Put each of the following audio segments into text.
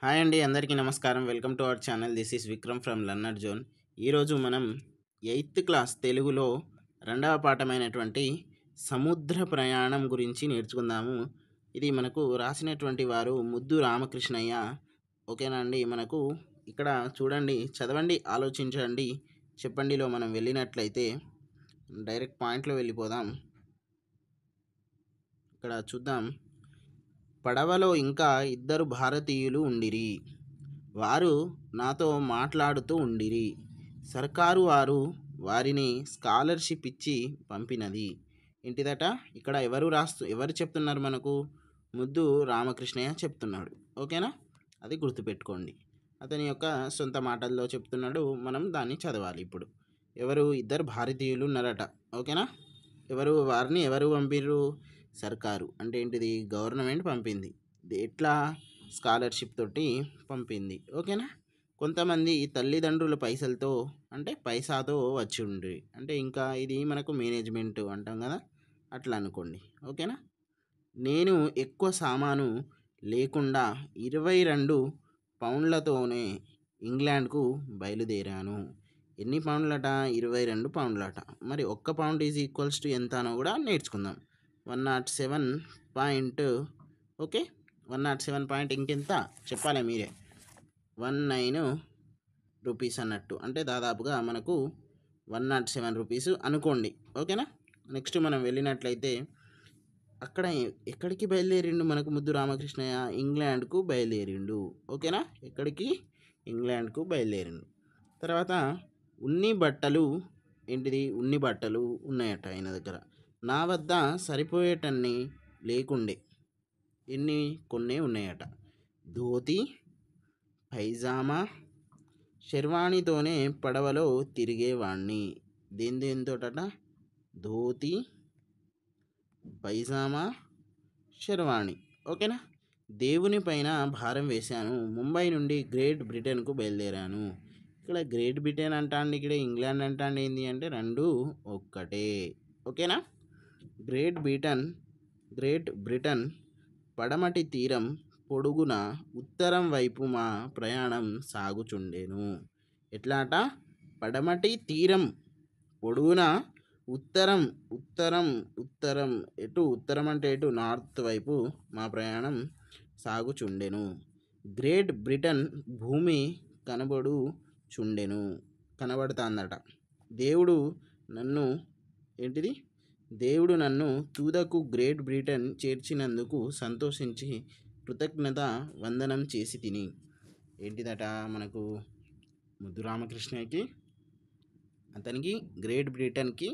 Hi అండి, అందరికీ నమస్కారం. Welcome to our channel. This is Vikram from learner zone. ఈరోజు మనం 8th క్లాస్ తెలుగులో రెండవ పాఠమైనటువంటి సముద్ర ప్రయాణం గురించి నేర్చుకుందాము. ఇది మనకు రాసినటువంటి వారు ముద్దు రామకృష్ణయ్య. ఓకేనా అండి? మనకు ఇక్కడ చూడండి, చదవండి, ఆలోచించండి, చెప్పండిలో మనం వెళ్ళినట్లయితే డైరెక్ట్ పాయింట్లో వెళ్ళిపోదాం. ఇక్కడ చూద్దాం. పడవలో ఇంకా ఇద్దరు భారతీయులు ఉండిరి. వారు నాతో మాట్లాడుతూ ఉండిరి. సర్కారు వారు వారిని స్కాలర్షిప్ ఇచ్చి పంపినది. ఏంటిదట? ఇక్కడ ఎవరు చెప్తున్నారు మనకు? ముద్దు రామకృష్ణయ్య చెప్తున్నాడు. ఓకేనా? అది గుర్తుపెట్టుకోండి. అతని యొక్క సొంత మాటల్లో చెప్తున్నాడు. మనం దాన్ని చదవాలి. ఇప్పుడు ఇద్దరు భారతీయులు ఉన్నారట. ఓకేనా? వారిని ఎవరు పంపిర్రు? సర్కారు అంటే ఏంటిది? గవర్నమెంట్ పంపింది. ఎట్లా? స్కాలర్షిప్ తోటి పంపింది. ఓకేనా? కొంతమంది తల్లిదండ్రుల పైసాతో వచ్చి ఉండ్రి. అంటే ఇంకా ఇది మనకు మేనేజ్మెంట్ అంటాం కదా, అట్లా అనుకోండి. ఓకేనా? నేను ఎక్కువ సామాను లేకుండా 22 పౌండ్లతోనే ఇంగ్లాండ్కు బయలుదేరాను. ఎన్ని పౌండ్లట? 22 పౌండ్లట. మరి 1 పౌండ్ ఈజ్ ఈక్వల్స్ టు ఎంత అనో కూడా నేర్చుకుందాం. 107 పాయింట్. ఓకే, 107 పాయింట్ ఇంకెంత చెప్పాలి మీరే. 19 రూపీస్ అన్నట్టు. అంటే దాదాపుగా మనకు 107 రూపీస్ అనుకోండి. ఓకేనా? నెక్స్ట్ మనం వెళ్ళినట్లయితే అక్కడ ఎక్కడికి బయలుదేరిండు మనకు ముద్దు రామకృష్ణయ్య? ఇంగ్లాండ్కు బయలుదేరిండు. ఓకేనా? ఎక్కడికి? ఇంగ్లాండ్కు బయలుదేరిండు. తర్వాత ఉన్ని బట్టలు ఉన్నాయట ఆయన దగ్గర. నా వద్ద సరిపోయేటన్ని లేకుండే. కొన్ని ఉన్నాయట. ధోతి, పైజామా, షెర్వాణితోనే పడవలో తిరిగేవాణ్ణి. దేనితోటట? ధోతి, పైజామా, షెర్వాణి. ఓకేనా? దేవుని పైన భారం వేశాను. ముంబై నుండి గ్రేట్ బ్రిటన్కు బయలుదేరాను. ఇక్కడ గ్రేట్ బ్రిటన్ అంటాండి, ఇక్కడ ఇంగ్లాండ్ అంటాండి. ఏంటి అంటే రెండు ఒక్కటే. ఓకేనా? గ్రేట్ బ్రిటన్ పడమటి తీరం పొడుగున ఉత్తరం వైపు మా ప్రయాణం సాగుచుండెను. ఎట్లాట? పడమటి తీరం పొడుగున ఉత్తరం ఉత్తరం అంటే ఎటు? నార్త్ వైపు మా ప్రయాణం సాగుచుండెను. గ్రేట్ బ్రిటన్ భూమి కనబడుతాందట. దేవుడు నన్ను తుదకు గ్రేట్ బ్రిటన్ చేర్చినందుకు సంతోషించి కృతజ్ఞత వందనం చేసి తిని. ఏంటిదట మనకు? ముద్దు రామకృష్ణయ్యకి అతనికి గ్రేట్ బ్రిటన్కి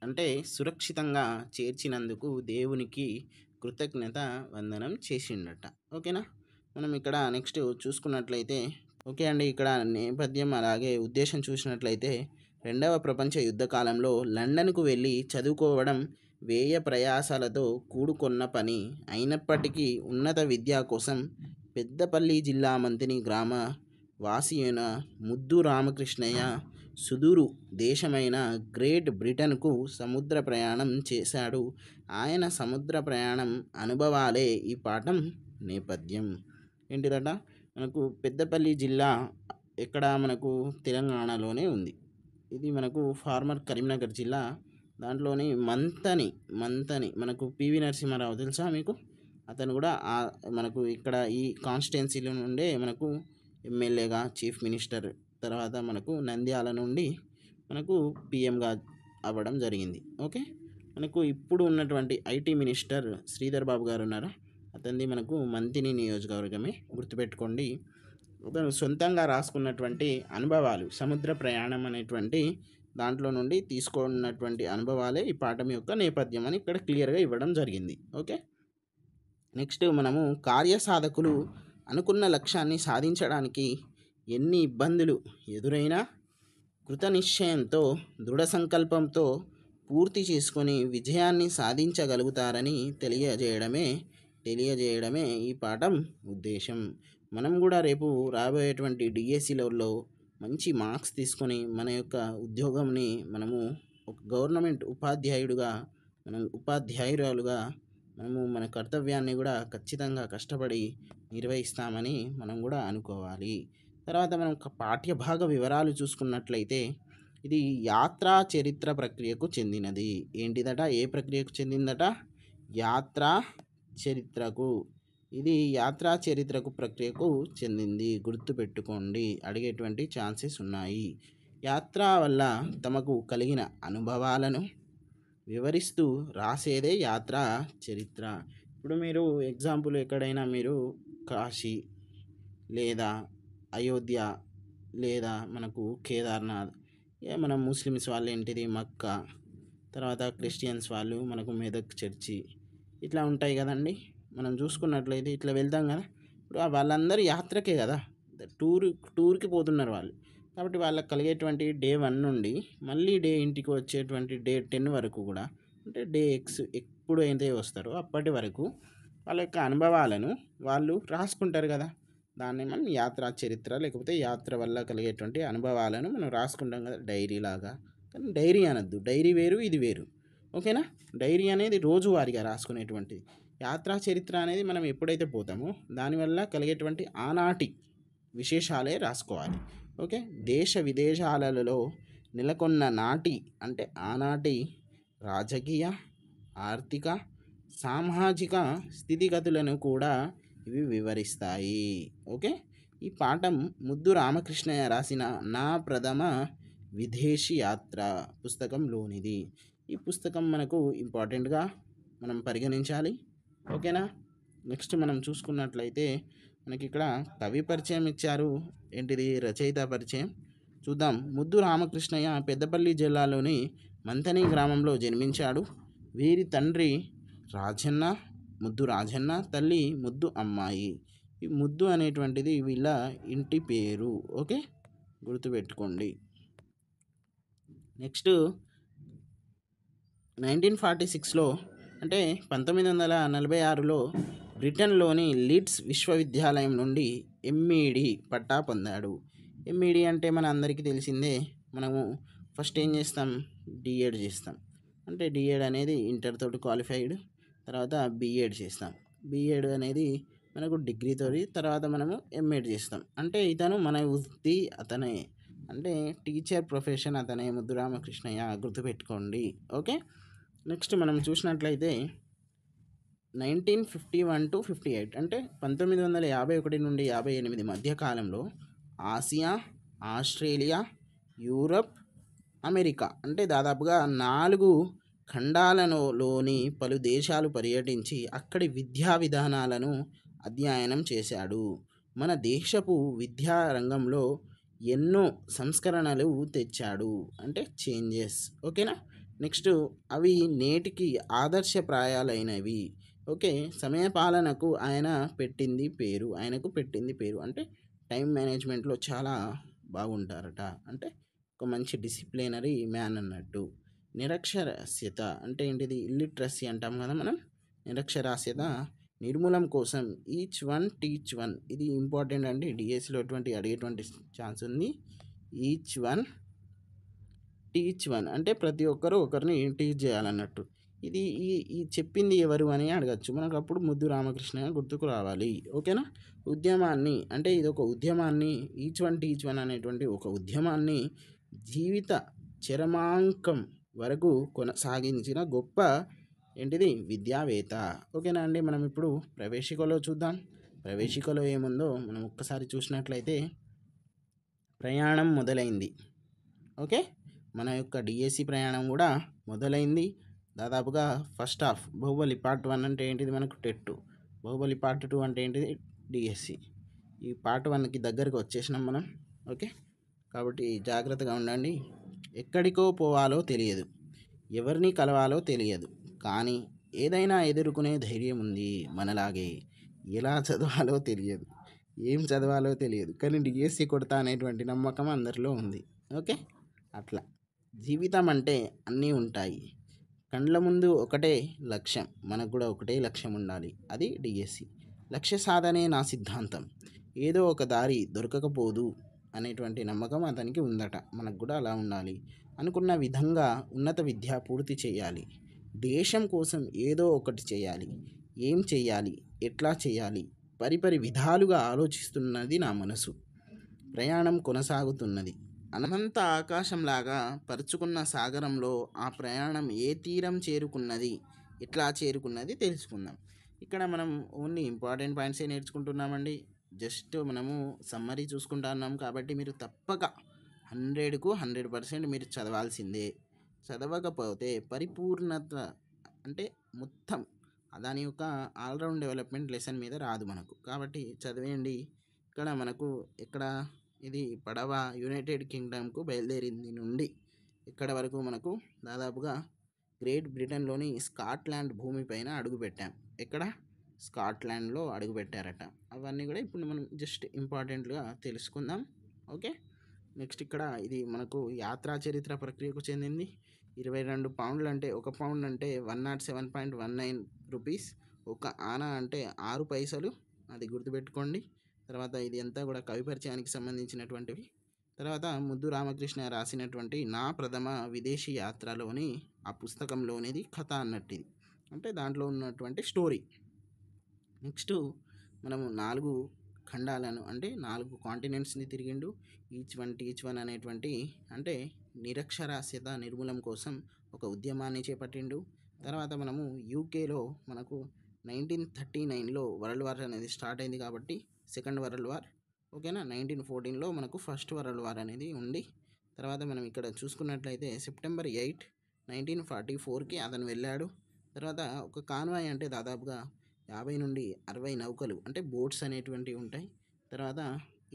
అంటే సురక్షితంగా చేర్చినందుకు దేవునికి కృతజ్ఞత వందనం చేసిండట. ఓకేనా? మనం ఇక్కడ నెక్స్ట్ చూసుకున్నట్లయితే, ఓకే అండి, ఇక్కడ నేపథ్యం అలాగే ఉద్దేశం చూసినట్లయితే, 2వ ప్రపంచ యుద్ధ కాలంలో లండన్కు వెళ్ళి చదువుకోవడం వ్యయ ప్రయాసాలతో కూడుకొన్న పని అయినప్పటికీ ఉన్నత విద్య కోసం పెద్దపల్లి జిల్లా మంతిని గ్రామ వాసియైన ముద్దు రామకృష్ణయ్య సుదూరు దేశమైన గ్రేట్ బ్రిటన్కు సముద్ర ప్రయాణం చేశాడు. ఆయన సముద్ర ప్రయాణం అనుభవాలే ఈ పాఠం నేపథ్యం. ఏంటిదట? మనకు పెద్దపల్లి జిల్లా ఎక్కడ? మనకు తెలంగాణలోనే ఉంది. ఇది మనకు ఫార్మర్ కరీంనగర్ జిల్లా. దాంట్లోని మంతని మనకు పివి నరసింహారావు తెలుసా మీకు? అతను కూడా మనకు ఇక్కడ ఈ కాన్స్టిట్యున్సీలో నుండే మనకు ఎమ్మెల్యేగా, చీఫ్ మినిస్టర్, తర్వాత మనకు నంద్యాల నుండి మనకు పిఎంగా అవ్వడం జరిగింది. ఓకే, మనకు ఇప్పుడు ఉన్నటువంటి ఐటీ మినిస్టర్ శ్రీధర్ బాబు గారు ఉన్నారా? అతనిది మనకు మంతిని నియోజకవర్గమే. గుర్తుపెట్టుకోండి. అతను సొంతంగా రాసుకున్నటువంటి అనుభవాలు, సముద్ర ప్రయాణం అనేటువంటి దాంట్లో నుండి తీసుకున్నటువంటి అనుభవాలే ఈ పాఠం యొక్క నేపథ్యం అని ఇక్కడ క్లియర్గా ఇవ్వడం జరిగింది. ఓకే, నెక్స్ట్ మనము కార్యసాధకులు అనుకున్న లక్ష్యాన్ని సాధించడానికి ఎన్ని ఇబ్బందులు ఎదురైనా కృతనిశ్చయంతో, దృఢ సంకల్పంతో పూర్తి చేసుకొని విజయాన్ని సాధించగలుగుతారని తెలియజేయడమే ఈ పాఠం ఉద్దేశం. మనం కూడా రేపు రాబోయేటువంటి డిఎస్సిలో మంచి మార్క్స్ తీసుకొని మన యొక్క ఉద్యోగంని మనము ఒక గవర్నమెంట్ ఉపాధ్యాయురాలుగా మనము మన కర్తవ్యాన్ని కూడా ఖచ్చితంగా కష్టపడి నిర్వహిస్తామని మనం కూడా అనుకోవాలి. తర్వాత మనం పాఠ్య భాగ వివరాలు చూసుకున్నట్లయితే ఇది యాత్రా చరిత్ర ప్రక్రియకు చెందినది. ఏంటిదట? ఏ ప్రక్రియకు చెందిందట? యాత్రా చరిత్రకు. ఇది యాత్రా చరిత్రకు ప్రక్రియకు చెందింది. గుర్తుపెట్టుకోండి, అడిగేటువంటి ఛాన్సెస్ ఉన్నాయి. యాత్ర వల్ల తమకు కలిగిన అనుభవాలను వివరిస్తూ రాసేదే యాత్రా చరిత్ర. ఇప్పుడు మీరు ఎగ్జాంపుల్ ఎక్కడైనా మీరు కాశీ లేదా అయోధ్య లేదా మనకు కేదార్నాథ్, మనం ముస్లిమ్స్ వాళ్ళు ఏంటిది మక్కా, తర్వాత క్రిస్టియన్స్ వాళ్ళు మనకు మెదక్ చర్చి, ఇట్లా ఉంటాయి కదండి. మనం చూసుకున్నట్లయితే ఇట్లా వెళ్తాం కదా. ఇప్పుడు వాళ్ళందరూ యాత్రకే కదా, టూర్కి పోతున్నారు వాళ్ళు. కాబట్టి వాళ్ళకి కలిగేటువంటి డే 1 నుండి మళ్ళీ డే ఇంటికి వచ్చేటువంటి డే 10 వరకు కూడా, అంటే డే ఎక్స్ ఎప్పుడు అయితే వస్తారో అప్పటి వరకు వాళ్ళ యొక్క అనుభవాలను వాళ్ళు రాసుకుంటారు కదా. దాన్ని మనం యాత్రా చరిత్ర, లేకపోతే యాత్ర వల్ల కలిగేటువంటి అనుభవాలను మనం రాసుకుంటాం కదా డైరీ లాగా. కానీ డైరీ అనొద్దు, డైరీ వేరు ఇది వేరు, ఓకేనా. డైరీ అనేది రోజువారీగా రాసుకునేటువంటిది. యాత్రా చరిత్ర అనేది మనం ఎప్పుడైతే పోతామో దానివల్ల కలిగేటువంటి ఆనాటి విశేషాలే రాసుకోవాలి, ఓకే. దేశ విదేశాలలో నెలకొన్న నాటి అంటే ఆనాటి రాజకీయ, ఆర్థిక, సామాజిక స్థితిగతులను కూడా ఇవి వివరిస్తాయి, ఓకే. ఈ పాఠం ముద్దు రామకృష్ణయ్య రాసిన నా ప్రథమ విదేశీ యాత్ర పుస్తకంలోనిది. ఈ పుస్తకం మనకు ఇంపార్టెంట్గా మనం పరిగణించాలి, ఓకేనా. నెక్స్ట్ మనం చూసుకున్నట్లయితే మనకి ఇక్కడ కవి పరిచయం ఇచ్చారు. ఏంటిది? రచయిత పరిచయం చూద్దాం. ముద్దు రామకృష్ణయ్య పెద్దపల్లి జిల్లాలోని మంతని గ్రామంలో జన్మించాడు. వీరి తండ్రి రాజన్న, ముద్దు రాజన్న, తల్లి ముద్దు అమ్మాయి. ఈ ముద్దు అనేటువంటిది వీళ్ళ ఇంటి పేరు, ఓకే, గుర్తుపెట్టుకోండి. నెక్స్ట్ 1946లో అంటే 1946లో బ్రిటన్లోని లీడ్స్ విశ్వవిద్యాలయం నుండి ఎంఈడి పట్టా పొందాడు. ఎంఈడి అంటే మన అందరికీ తెలిసిందే. మనము ఫస్ట్ ఏం చేస్తాం? డిఎడ్ చేస్తాం. అంటే డిఎడ్ అనేది ఇంటర్ తోటి క్వాలిఫైడ్, తర్వాత బిఎడ్ చేస్తాం. బిఎడ్ అనేది మనకు డిగ్రీతో, తర్వాత మనము ఎంఎడ్ చేస్తాం. అంటే ఇతను మన వృత్తి అతనే, అంటే టీచర్ ప్రొఫెషన్ అతనే, ముద్దు రామకృష్ణయ్య, గుర్తుపెట్టుకోండి, ఓకే. నెక్స్ట్ మనం చూసినట్లయితే 1951 to 58 అంటే 1951 నుండి 58 మధ్య కాలంలో ఆసియా, ఆస్ట్రేలియా, యూరప్, అమెరికా అంటే దాదాపుగా 4 ఖండాలలోని పలు దేశాలు పర్యటించి అక్కడి విద్యా విధానాలను అధ్యయనం చేశాడు. మన దేశపు విద్యా రంగంలో ఎన్నో సంస్కరణలు తెచ్చాడు, అంటే చేంజెస్, ఓకేనా. నెక్స్ట్ అవి నేటికి ఆదర్శప్రాయాలైనవి, ఓకే. సమయపాలనకు ఆయనకు పెట్టింది పేరు అంటే టైం మేనేజ్మెంట్లో చాలా బాగుంటారట, అంటే ఒక మంచి డిసిప్లినరీ మ్యాన్ అన్నట్టు. నిరక్షరాస్యత అంటే ఏంటిది? ఇల్లిటరసీ అంటాం కదా మనం. నిరక్షరాస్యత నిర్మూలన కోసం ఈచ్ వన్ టీచ్ వన్, ఇది ఇంపార్టెంట్ అండి. డిఎస్సిలో అడిగేటువంటి ఛాన్స్ ఉంది. ఈచ్ వన్ టీచ్ వన్ అంటే ప్రతి ఒక్కరు ఒకరిని టీచ్ చేయాలన్నట్టు. ఇది ఈ చెప్పింది ఎవరు అని అడగచ్చు మనకు. అప్పుడు ముద్దు రామకృష్ణ గుర్తుకు రావాలి, ఓకేనా. ఉద్యమాన్ని అంటే ఇది ఒక ఉద్యమాన్ని, ఈచ్ వన్ టీచ్ వన్ అనేటువంటి ఒక ఉద్యమాన్ని జీవిత చరమాంకం వరకు కొనసాగించిన గొప్ప ఏంటిది? విద్యావేత్త, ఓకేనా అండి. మనం ఇప్పుడు ప్రవేశికలో చూద్దాం. ప్రవేశికలో ఏముందో మనం ఒక్కసారి చూసినట్లయితే ప్రయాణం మొదలైంది, ఓకే. మన యొక్క డిఎస్సి ప్రయాణం కూడా మొదలైంది. దాదాపుగా ఫస్ట్ హాఫ్ బాహుబలి పార్ట్ 1 అంటే ఏంటిది? మనకు టెట్. బాహుబలి పార్ట్ 2 అంటే ఏంటిది? డిఎస్సి. ఈ పార్ట్ 1కి దగ్గరకు వచ్చేసినాం మనం, ఓకే. కాబట్టి జాగ్రత్తగా ఉండండి. ఎక్కడికో పోవాలో తెలియదు, ఎవరిని కలవాలో తెలియదు, కానీ ఏదైనా ఎదుర్కొనే ధైర్యం ఉంది మనలాగే. ఎలా చదవాలో తెలియదు, ఏం చదవాలో తెలియదు, కానీ డిఎస్సి కొడతా అనేటువంటి నమ్మకం అందరిలో ఉంది, ఓకే. అట్లా జీవితం అంటే అన్నీ ఉంటాయి. కండ్ల ముందు ఒకటే లక్ష్యం, మనకు కూడా ఒకటే లక్ష్యం ఉండాలి, అది డిఎస్సి. లక్ష్య సాధనే నా సిద్ధాంతం, ఏదో ఒక దారి దొరకకపోదు అనేటువంటి నమ్మకం అతనికి ఉందట. మనకు కూడా అలా ఉండాలి. అనుకున్న విధంగా ఉన్నత విద్య పూర్తి చేయాలి, దేశం కోసం ఏదో ఒకటి చేయాలి. ఏం చేయాలి, ఎట్లా చేయాలి, పరిపరి విధాలుగా ఆలోచిస్తున్నది నా మనసు. ప్రయాణం కొనసాగుతున్నది. అనంత ఆకాశంలాగా పరుచుకున్న సాగరంలో ఆ ప్రయాణం ఏ తీరం చేరుకున్నది, ఎట్లా చేరుకున్నది తెలుసుకుందాం. ఇక్కడ మనం ఓన్లీ ఇంపార్టెంట్ పాయింట్సే నేర్చుకుంటున్నామండి. జస్ట్ మనము సమ్మరీ చూసుకుంటున్నాం కాబట్టి మీరు తప్పక 100కు 100% మీరు చదవాల్సిందే. చదవకపోతే పరిపూర్ణత అంటే మొత్తం దాని యొక్క ఆల్రౌండ్ డెవలప్మెంట్ లెసన్ మీద రాదు మనకు. కాబట్టి చదివేయండి. ఇక్కడ మనకు ఇక్కడ ఇది పడవ యునైటెడ్ కింగ్డమ్కు బయలుదేరింది నుండి ఇక్కడ వరకు మనకు దాదాపుగా గ్రేట్ బ్రిటన్లోని స్కాట్లాండ్ భూమిపైన అడుగుపెట్టాం. ఎక్కడ? స్కాట్లాండ్లో అడుగుపెట్టారట. అవన్నీ కూడా ఇప్పుడు మనం జస్ట్ ఇంపార్టెంట్గా తెలుసుకుందాం. ఓకే. నెక్స్ట్ ఇక్కడ ఇది మనకు యాత్రా చరిత్ర ప్రక్రియకు చెందింది. 22 పౌండ్లు అంటే 1 పౌండ్ అంటే 107.19 రూపీస్. ఒక ఆనా అంటే 6 పైసలు, అది గుర్తుపెట్టుకోండి. తర్వాత ఇది అంతా కూడా కవి పరిచయానికి సంబంధించినటువంటివి. తర్వాత ముద్దు రామకృష్ణ రాసినటువంటి నా ప్రథమ విదేశీ యాత్రలోని ఆ పుస్తకంలోనిది కథ అన్నట్టు ఇది, అంటే దాంట్లో ఉన్నటువంటి స్టోరీ. నెక్స్ట్ మనము 4 ఖండాలను అంటే 4 కాంటినెంట్స్ని తిరిగిండు. ఈచ్ వన్ అనేటువంటి అంటే నిరక్షరాస్యత నిర్మూలన కోసం ఒక ఉద్యమాన్ని చేపట్టిండు. తర్వాత మనము యూకేలో మనకు 1939లో వరల్డ్ వార్ అనేది స్టార్ట్ అయింది కాబట్టి సెకండ్ వరల్డ్ వార్. ఓకేనా. 1914లో మనకు ఫస్ట్ వరల్డ్ వార్ అనేది ఉంది. తర్వాత మనం ఇక్కడ చూసుకున్నట్లయితే సెప్టెంబర్ 8, 1944కి అతను వెళ్ళాడు. తర్వాత ఒక కాన్వాయ్ అంటే దాదాపుగా 50 నుండి 60 నౌకలు అంటే బోట్స్ అనేటువంటివి ఉంటాయి. తర్వాత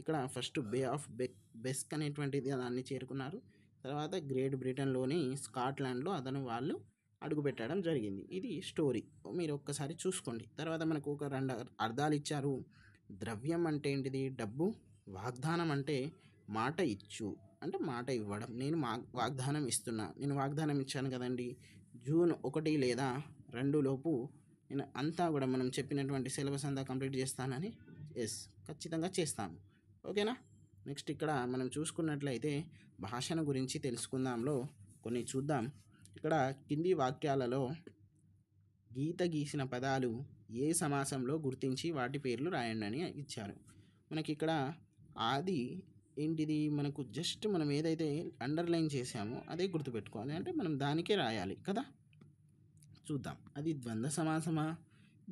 ఇక్కడ ఫస్ట్ బే ఆఫ్ బెస్క్ అనేటువంటిది దాన్ని చేరుకున్నారు. తర్వాత గ్రేట్ బ్రిటన్లోని స్కాట్లాండ్లో వాళ్ళు అడుగుపెట్టడం జరిగింది. ఇది స్టోరీ, మీరు ఒక్కసారి చూసుకోండి. తర్వాత మనకు ఒక 2 అర్థాలు ఇచ్చారు. ద్రవ్యం అంటే ఏంటిది? డబ్బు. వాగ్దానం అంటే మాట ఇచ్చు అంటే మాట ఇవ్వడం. నేను వాగ్దానం ఇస్తున్నా, నేను వాగ్దానం ఇచ్చాను కదండి, జూన్ 1 లేదా 2 లోపు నేను అంతా కూడా మనం చెప్పినటువంటి సిలబస్ అంతా కంప్లీట్ చేస్తానని. ఎస్, ఖచ్చితంగా చేస్తాను. ఓకేనా. నెక్స్ట్ ఇక్కడ మనం చూసుకున్నట్లయితే భాషను గురించి తెలుసుకుందాంలో కొన్ని చూద్దాం. ఇక్కడ కింది వాక్యాలలో గీత గీసిన పదాలు ఏ సమాసంలో గుర్తించి వాటి పేర్లు రాయండి అని ఇచ్చారు. మనకి ఇక్కడ ఆది ఏంటిది? మనకు జస్ట్ మనం ఏదైతే అండర్లైన్ చేసామో అదే గుర్తుపెట్టుకోవాలి, అంటే మనం దానికే రాయాలి కదా. చూద్దాం, అది ద్వంద్వ సమాసమా,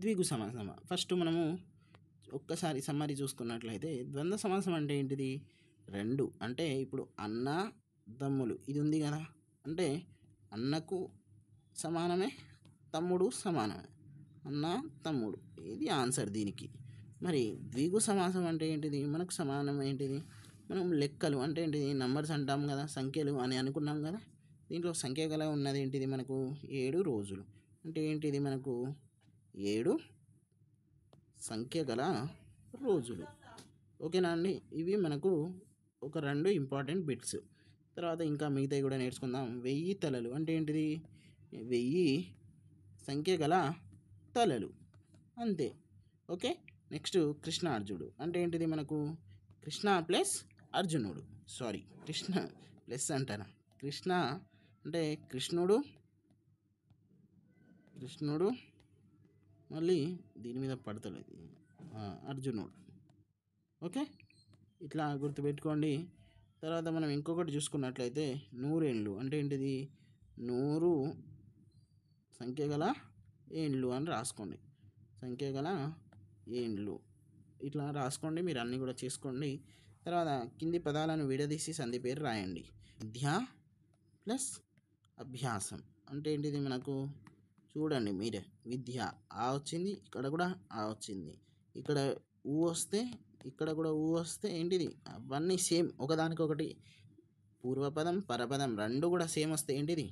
ద్విగు సమాసమా? ఫస్ట్ మనము ఒక్కసారి సమ్మరీ చూసుకున్నట్లయితే ద్వంద్వ సమాసం అంటే ఏంటిది? 2 అంటే ఇప్పుడు అన్న తమ్ములు ఇది ఉంది కదా, అంటే అన్నకు సమానమే, తమ్ముడు సమానమే, అన్న తమ్ముడు, ఇది ఆన్సర్ దీనికి. మరి ద్విగు సమాసం అంటే ఏంటిది? మనకు సమానం ఏంటిది? మనం లెక్కలు అంటే ఏంటిది? నంబర్స్ అంటాం కదా, సంఖ్యలు అని అనుకున్నాం కదా. దీంట్లో సంఖ్య గల ఉన్నది ఏంటిది? మనకు 7 రోజులు అంటే ఏంటిది? మనకు 7 సంఖ్య గల రోజులు. ఓకేనా అండి. ఇవి మనకు ఒక 2 ఇంపార్టెంట్ బిట్స్. తర్వాత ఇంకా మిగతాయి కూడా నేర్చుకుందాం. 1000 తలలు అంటే ఏంటిది? 1000 సంఖ్య గల తలలు, అంతే. ఓకే. నెక్స్ట్ కృష్ణార్జునుడు అంటే ఏంటిది? మనకు కృష్ణ ప్లస్ అర్జునుడు, సారీ కృష్ణ ప్లస్ అంటారా, కృష్ణ అంటే కృష్ణుడు మళ్ళీ దీని మీద పడతలేదు, అర్జునుడు. ఓకే, ఇట్లా గుర్తుపెట్టుకోండి. తర్వాత మనం ఇంకొకటి చూసుకున్నట్లయితే 100 ఏండ్లు అంటే ఏంటిది? 100 సంఖ్య గల ఏండ్లు అని రాసుకోండి, సంఖ్య గల ఏండ్లు ఇట్లా రాసుకోండి. మీరు అన్నీ కూడా చేసుకోండి. తర్వాత కింది పదాలను విడదీసి సంధి పేరు రాయండి. విద్య ప్లస్ అభ్యాసం అంటే ఏంటిది? మనకు చూడండి మీరే, విద్య ఆ వచ్చింది, ఇక్కడ కూడా ఆ వచ్చింది, ఇక్కడ ఊ వస్తే ఇక్కడ కూడా ఊ వస్తే ఏంటిది? అవన్నీ సేమ్, ఒకదానికొకటి పూర్వపదం పరపదం 2 కూడా సేమ్ వస్తే ఏంటిది?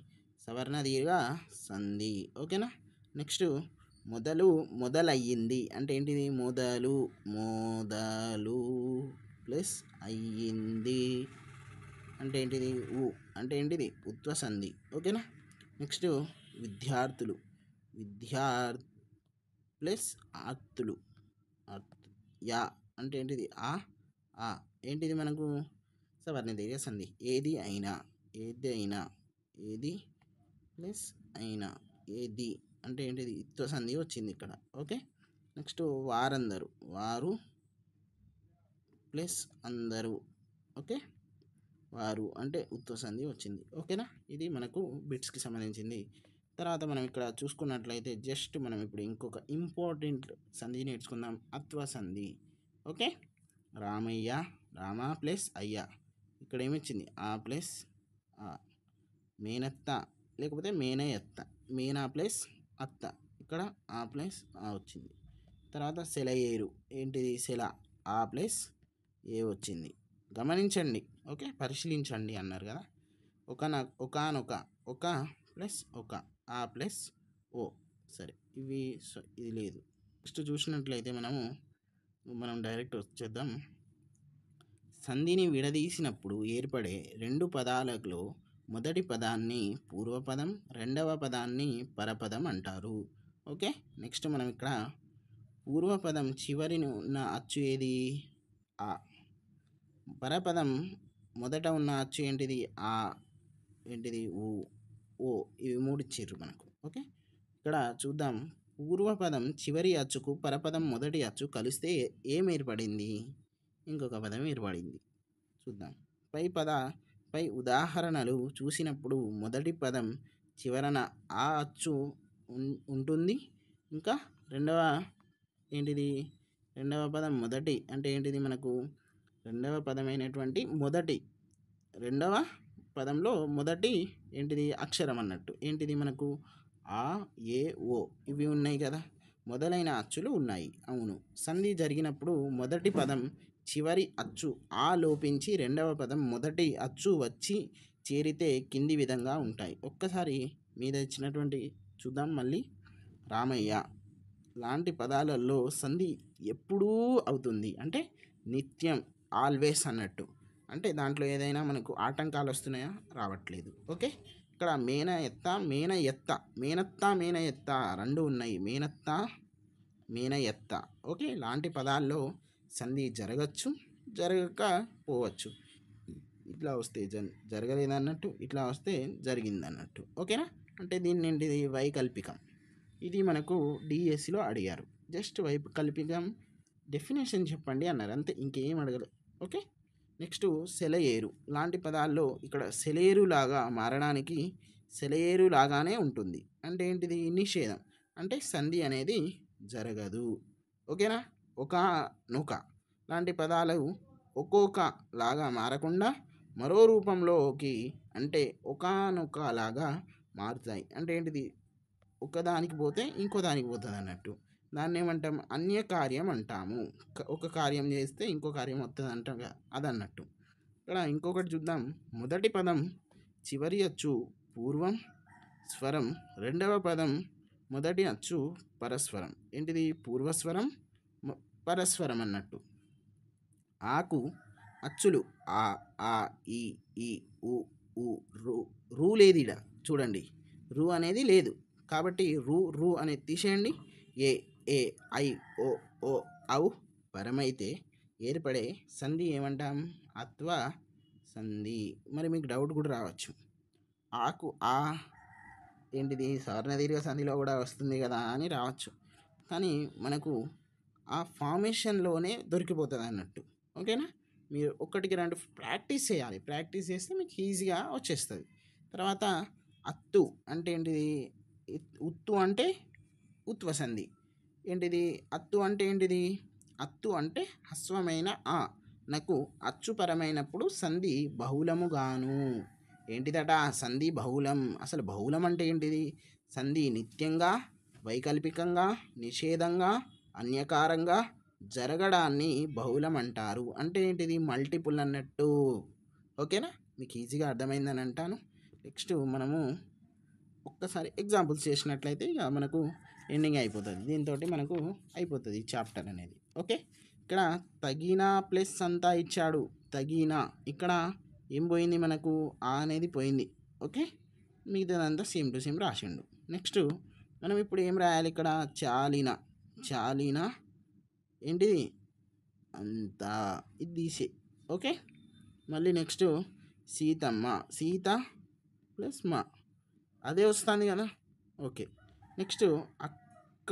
సవర్ణ దీర్ఘ సంధి. ఓకేనా. నెక్స్ట్ మొదలయ్యింది అంటే ఏంటిది? మొదలు ప్లస్ అయ్యింది అంటే ఏంటిది? ఊ అంటే ఏంటిది? ఉత్వ సంధి. ఓకేనా. నెక్స్ట్ విద్యార్థులు ప్లస్ ఆర్తులు, యా అంటే ఏంటిది? ఆ ఏంటిది? మనకు సవర్ణ దీర్ఘ సంధి. ఏది అయినా ప్లస్ అయినా ఏది అంటే ఏంటిది ఇత్వ సంధి వచ్చింది ఇక్కడ. ఓకే. నెక్స్ట్ వారందరూ, వారు ప్లస్ అందరూ. ఓకే. వారు అంటే ఉత్వ సంధి వచ్చింది. ఓకేనా. ఇది మనకు బిట్స్కి సంబంధించింది. తర్వాత మనం ఇక్కడ చూసుకున్నట్లయితే జస్ట్ మనం ఇప్పుడు ఇంకొక ఇంపార్టెంట్ సంధి నేర్చుకుందాం, అత్వ సంధి. ఓకే. రామయ్య, రామ ప్లస్ అయ్య, ఇక్కడ ఏమిచ్చింది ఆ ప్లస్ ఆ. మేనత్త లేకపోతే మేనయత్త, మేనా ప్లస్ అత్త, ఇక్కడ ఆ ప్లస్ ఆ వచ్చింది. తర్వాత సెలయేరు, ఏంటిది సెల, ఆ ప్లస్ ఏ వచ్చింది. గమనించండి. ఓకే, పరిశీలించండి అన్నారు కదా. ఒకానొక, ఒక ప్లస్ ఒక, ఆ ప్లస్ ఓ. సరే, ఇది లేదు. నెక్స్ట్ చూసినట్లయితే మనం డైరెక్ట్ వచ్చేద్దాం. సంధిని విడదీసినప్పుడు ఏర్పడే రెండు పదాలలో మొదటి పదాన్ని పూర్వపదం, రెండవ పదాన్ని పరపదం అంటారు. ఓకే. నెక్స్ట్ మనం ఇక్కడ పూర్వపదం చివరిని ఉన్న అచ్చు ఏది ఆ. పరపదం మొదట ఉన్న అచ్చు ఏంటిది ఆ, ఏంటిది ఊ, ఓ. ఇవి మూడు ఇచ్చిర్రు మనకు. ఓకే. ఇక్కడ చూద్దాం. పూర్వపదం చివరి అచ్చుకు పరపదం మొదటి అచ్చు కలిస్తే ఏం ఏర్పడింది, ఇంకొక పదం ఏర్పడింది. చూద్దాం. పై ఉదాహరణలు చూసినప్పుడు మొదటి పదం చివరన ఆ అచ్చు ఉంటుంది. ఇంకా రెండవ పదం మొదటి అంటే ఏంటిది మనకు రెండవ పదమైనటువంటి రెండవ పదంలో మొదటి ఏంటిది అక్షరం అన్నట్టు. ఏంటిది మనకు ఆ, ఏ, ఓ ఇవి ఉన్నాయి కదా, మొదలైన అచ్చులు ఉన్నాయి. అవును. సంధి జరిగినప్పుడు మొదటి పదం చివరి అచ్చు ఆ లోపించి రెండవ పదం మొదటి అచ్చు వచ్చి చేరితే కింది విధంగా ఉంటాయి. ఒక్కసారి మీద ఇచ్చినటువంటి చూద్దాం మళ్ళీ. రామయ్య లాంటి పదాలలో సంధి ఎప్పుడూ అవుతుంది, అంటే నిత్యం, ఆల్వేస్ అన్నట్టు. అంటే దాంట్లో ఏదైనా మనకు ఆటంకాలు వస్తున్నాయా, రావట్లేదు. ఓకే. ఇక్కడ మేనత్త రెండు ఉన్నాయి, మేనయత్త. ఓకే. ఇలాంటి పదాల్లో సంధి జరగచ్చు, జరగకపోవచ్చు. ఇట్లా వస్తే జరగలేదన్నట్టు, ఇట్లా వస్తే జరిగిందన్నట్టు. ఓకేనా. అంటే దీన్ని ఏంటిది వైకల్పికం. ఇది మనకు డిఎస్సిలో అడిగారు. జస్ట్ వైకల్పికం డెఫినేషన్ చెప్పండి అన్నారు, అంతే, ఇంకేం అడగలేదు. ఓకే. నెక్స్ట్ సెలయేరు లాంటి పదాల్లో ఇక్కడ సెలయేరు లాగా మారడానికి సెలయేరు లాగానే ఉంటుంది. అంటే ఏంటిది నిషేధం, అంటే సంధి అనేది జరగదు. ఓకేనా. ఒకానొక లాంటి పదాలు ఒక్కొక్క లాగా మారకుండా మరో రూపంలోకి, అంటే ఒకానొక లాగా మారుతాయి. అంటే ఏంటిది ఒకదానికి పోతే ఇంకో దానికి పోతుంది అన్నట్టు. దాన్ని ఏమంటాం, అన్యకార్యం అంటాము. ఒక కార్యం చేస్తే ఇంకో కార్యం వస్తుంది అంటాం కదా, అదన్నట్టు. ఇక్కడ ఇంకొకటి చూద్దాం. మొదటి పదం చివరి అచ్చు పూర్వం స్వరం, రెండవ పదం మొదటి అచ్చు పరస్వరం. ఏంటిది పూర్వస్వరం, పరస్వరం అన్నట్టు. ఆకు అచ్చులు ఆ, ఆ, ఈ, ఉ, రూ లేదు ఇక్కడ చూడండి, రూ అనేది లేదు. కాబట్టి రూ అనేది తీసేయండి. ఏ, ఐ, ఓ, ఔ పరమైతే ఏర్పడే సంధి ఏమంటాం, అత్వ సంధి. మరి మీకు డౌట్ కూడా రావచ్చు, ఆకు ఆ ఏంటిది సార్ణదీర్ఘ సంధిలో కూడా వస్తుంది కదా అని రావచ్చు. కానీ మనకు ఆ ఫార్మేషన్లోనే దొరికిపోతుంది అన్నట్టు. ఓకేనా. మీరు ఒకటికి రెండు ప్రాక్టీస్ చేయాలి. ప్రాక్టీస్ చేస్తే మీకు ఈజీగా వచ్చేస్తుంది. తర్వాత అత్తు అంటే ఏంటిది, ఉత్తు అంటే ఉత్వ సంధి. ఏంటిది అత్తు అంటే ఏంటిది, అత్తు అంటే హ్రస్వమైన ఆ నాకు అచ్చుపరమైనప్పుడు సంధి బహుళముగాను. ఏంటిదట సంధి బహుళం. అసలు బహుళం అంటే ఏంటిది, సంధి నిత్యంగా, వైకల్పికంగా, నిషేధంగా, అన్యకారంగా జరగడాన్ని బహుళం అంటారు. అంటే ఏంటిది మల్టిపుల్ అన్నట్టు. ఓకేనా. మీకు ఈజీగా అర్థమైందని అంటాను. నెక్స్ట్ మనము ఒక్కసారి ఎగ్జాంపుల్స్ చేసినట్లయితే ఇక మనకు ఎండింగ్ అయిపోతుంది. దీంతో మనకు అయిపోతుంది ఈ చాప్టర్ అనేది. ఓకే. ఇక్కడ తగిన ప్లస్ అంతా ఇచ్చాడు, తగిన. ఇక్కడ ఏం పోయింది మనకు, ఆ అనేది పోయింది. ఓకే. మిగతాదంతా సేమ్ టు సేమ్ రాసిండు. నెక్స్ట్ మనం ఇప్పుడు ఏం రాయాలి, ఇక్కడ చాలిన ఏంటిది అంతా, ఇది తీసే. ఓకే. మళ్ళీ నెక్స్ట్ సీతమ్మ, సీత ప్లస్ మా, అదే వస్తుంది కదా. ఓకే. నెక్స్ట్ అక్క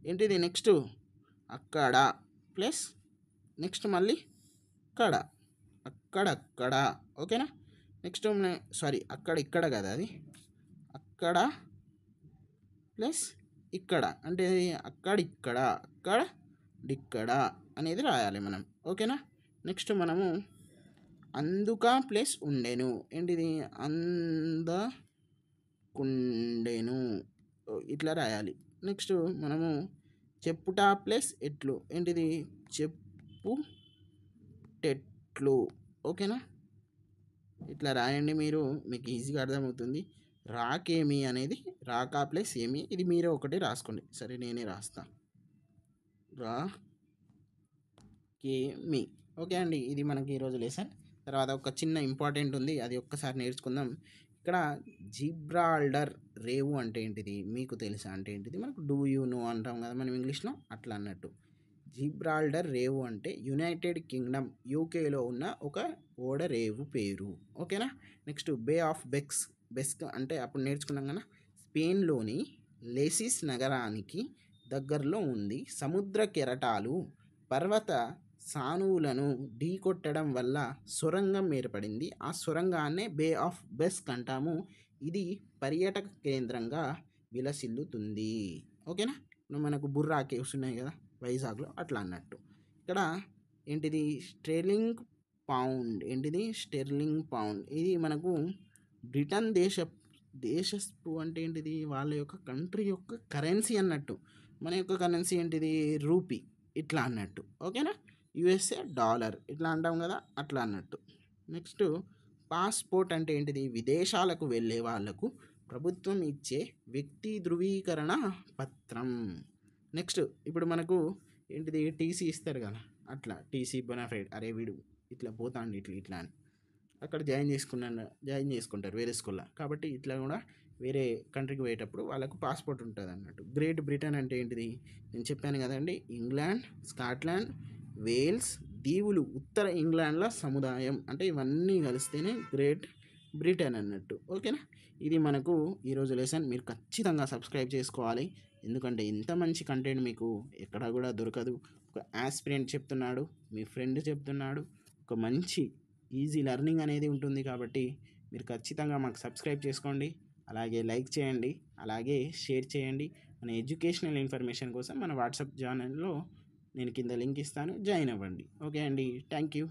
ఏంటిది నెక్స్ట్ అక్కడ ప్లస్ నెక్స్ట్ మళ్ళీ కడ, అక్కడక్కడ. ఓకేనా. నెక్స్ట్ సారీ అక్కడ ఇక్కడ కదా, అది అక్కడ ప్లస్ ఇక్కడ అంటే అక్కడిక్కడ, అక్కడిక్కడ అనేది రాయాలి మనం. ఓకేనా. నెక్స్ట్ మనము అందుక ప్లస్ ఉండెను, ఏంటిది అందకుండెను, ఇట్లా రాయాలి. నెక్స్ట్ మనము చెప్పుట ప్లస్ ఎట్లు, ఏంటిది చెప్పుటెట్లు. ఓకేనా. ఇట్లా రాయండి మీరు, మీకు ఈజీగా అర్థమవుతుంది. రాకేమి అనేది రాకా ప్లస్ ఏమి, ఇది మీరే ఒకటి రాసుకోండి. సరే నేనే రాస్తా, రాకేమి. ఓకే అండి, ఇది మనకి ఈరోజు లెసన్. తర్వాత ఒక చిన్న ఇంపార్టెంట్ ఉంది, అది ఒక్కసారి నేర్చుకుందాం. ఇక్కడ జిబ్రాల్డర్ రేవు అంటే ఏంటిది మీకు తెలుసా అంటే ఏంటిది, మనకు డూ యూ నో అంటాం కదా మనం ఇంగ్లీష్లో, అట్లా అన్నట్టు. జిబ్రాల్డర్ రేవు అంటే యునైటెడ్ కింగ్డమ్ యూకేలో ఉన్న ఒక ఓడరేవు పేరు. ఓకేనా. నెక్స్ట్ బే ఆఫ్ బెస్క్ అంటే అప్పుడు నేర్చుకున్నాం కదా, స్పెయిన్లోని లెసిస్ నగరానికి దగ్గరలో ఉంది. సముద్ర కెరటాలు పర్వత సానువులను ఢీకొట్టడం వల్ల సొరంగం ఏర్పడింది. ఆ సొరంగాన్నే బే ఆఫ్ బెస్క్ అంటాము. ఇది పర్యాటక కేంద్రంగా విలసిల్లుతుంది. ఓకేనా. మనకు బుర్రా కేవ్స్ ఉన్నాయి కదా వైజాగ్లో, అట్లా అన్నట్టు. ఇక్కడ ఏంటిది స్టెర్లింగ్ పౌండ్, ఏంటిది స్టెర్లింగ్ పౌండ్, ఇది మనకు బ్రిటన్ దేశపు అంటే ఏంటిది వాళ్ళ యొక్క కంట్రీ యొక్క కరెన్సీ అన్నట్టు. మన యొక్క కరెన్సీ ఏంటిది రూపీ, ఇట్లా అన్నట్టు. ఓకేనా. యుఎస్ఏ డాలర్ ఇట్లా అంటాం కదా, అట్లా అన్నట్టు. నెక్స్ట్ పాస్పోర్ట్ అంటే ఏంటిది విదేశాలకు వెళ్ళే వాళ్ళకు ప్రభుత్వం ఇచ్చే వ్యక్తి ధృవీకరణ పత్రం. నెక్స్ట్ ఇప్పుడు మనకు ఏంటిది టీసీ ఇస్తారు కదా, అట్లా టీసీ బొనాఫైడ్, అరే వీడు ఇట్లా పోతాండి ఇట్లా ఇట్లా అని అక్కడ జాయిన్ చేసుకుంటారు వేరే స్కూల్లో. కాబట్టి ఇట్లా కూడా వేరే కంట్రీకి పోయేటప్పుడు వాళ్ళకు పాస్పోర్ట్ ఉంటుంది అన్నట్టు. గ్రేట్ బ్రిటన్ అంటే ఏంటిది నేను చెప్పాను కదండి, ఇంగ్లాండ్, స్కాట్లాండ్, వేల్స్ దీవులు, ఉత్తర ఇంగ్లాండ్ల సముదాయం, అంటే ఇవన్నీ కలిస్తేనే గ్రేట్ బ్రిటన్ అన్నట్టు. ఓకేనా. ఇది మనకు ఈరోజు లెసన్. మీరు ఖచ్చితంగా సబ్స్క్రైబ్ చేసుకోవాలి, ఎందుకంటే ఇంత మంచి కంటెంట్ మీకు ఎక్కడా కూడా దొరకదు. ఒక యాస్పిరెంట్ చెప్తున్నాడు, మీ ఫ్రెండ్ చెప్తున్నాడు, ఒక మంచి ఈజీ లెర్నింగ్ అనేది ఉంటుంది. కాబట్టి మీరు ఖచ్చితంగా మాకు సబ్స్క్రైబ్ చేసుకోండి, అలాగే లైక్ చేయండి, అలాగే షేర్ చేయండి. మన ఎడ్యుకేషనల్ ఇన్ఫర్మేషన్ కోసం మన వాట్సాప్ ఛానల్లో నేను కింద లింక్ ఇస్తాను, జాయిన్ అవ్వండి. ఓకే అండి, థ్యాంక్ యూ.